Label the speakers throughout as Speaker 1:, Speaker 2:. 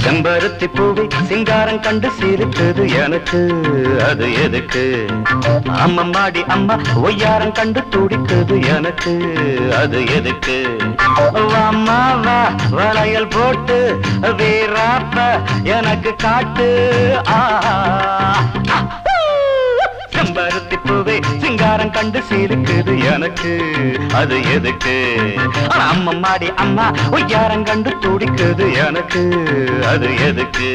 Speaker 1: செம்பருத்தி பூவை சிங்காரம் கண்டு சிரித்தது எனக்கு, அது எதுக்கு? அம்மம்மாடி அம்மா ஒய்யாரம் கண்டு துடித்தது எனக்கு, அது எதுக்கு? அம்மா வா வளையல் போட்டு வீராப்ப எனக்கு காட்டு. செம்பருத்தி பூவே சிங்காரம் கண்டு சிரிக்குது எனக்கு, அது எதுக்கு? அம்மம்மாடி அம்மா ஒய்யாரம் கண்டு துடிக்குது எனக்கு, அது எதுக்கு?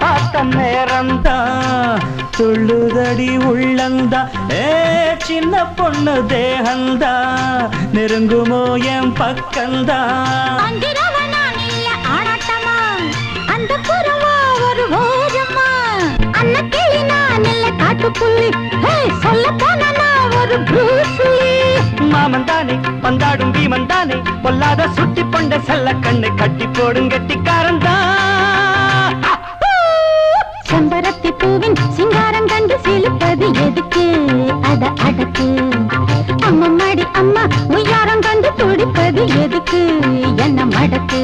Speaker 1: பார்த்த நேரம்தான் துள்ளுதடி உள்ளந்தா, சின்ன பொண்ணு தேகந்தா நெருங்குமோ என் பக்கந்தா. மாமன் தானே பந்தாடும் பீமன் தானே, பொல்லாத சுட்டி பொண்ட செல்ல கண்ணை கட்டி போடும் கெட்டிக்காரன் தான்.
Speaker 2: செம்பருத்தி பூவின் சிங்காரம் கண்டு சிலுப்பது எதுக்கு? அத அடக்கு. அம்மம்மாடி அம்மா உய்யாரம் கண்டு துடிப்பது எதுக்கு? என்ன மடக்கு.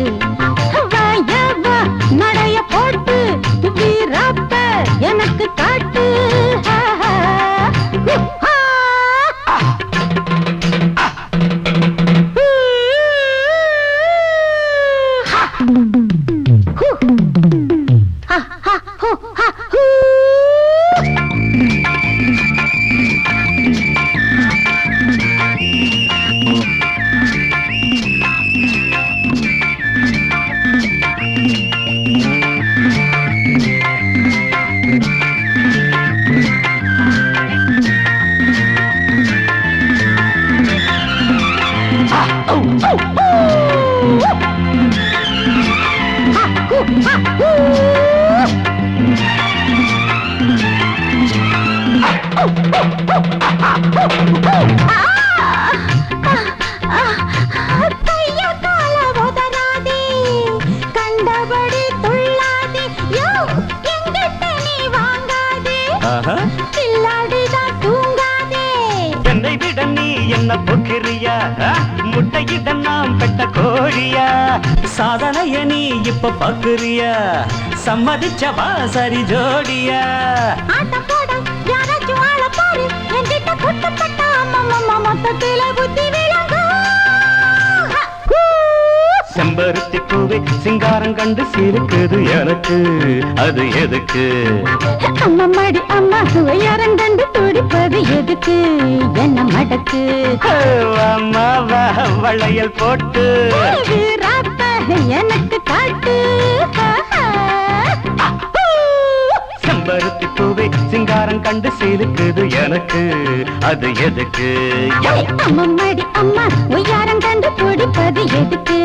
Speaker 2: நடைய போட்டு வீராப்ப எனக்கு காட்டு. கண்டபடி துள்ளாதே, எங்கிட்ட நீ வாங்காதே, தூங்காதே.
Speaker 1: என்னை விட நீ என்ன பொக்கிரியா, முட்டையிட நாம் பெட்ட கோழியா? சாதனைய நீ இப்ப பக்குறியா, சம்மதிச்சவா சரி ஜோடியா?
Speaker 2: ஆட்டம் போட யாராச்சும் ஆள பாரு, என்கிட்ட குட்டப்பட்ட அம்மம்மா மொத்தத்தில புத்தி விளங்கும்.
Speaker 1: செம்பருத்தி பூவே சிங்காரம் கண்டு சிரிக்குது எனக்கு, அது எதுக்கு?
Speaker 2: அம்மம்மாடி அம்மா உய்யாரம் கண்டு துடிப்பது எதுக்கு? என்ன மடக்கு.
Speaker 1: அம்மா வா வளையல் போட்டு
Speaker 2: வீராப்ப எனக்கு காட்டு.
Speaker 1: செம்பருத்தி பூவே சிங்காரம் கண்டு சிரிக்குது எனக்கு, அது எதுக்கு?
Speaker 2: அம்மம்மாடி அம்மா உய்யாரம் கண்டு துடிப்பது எதுக்கு?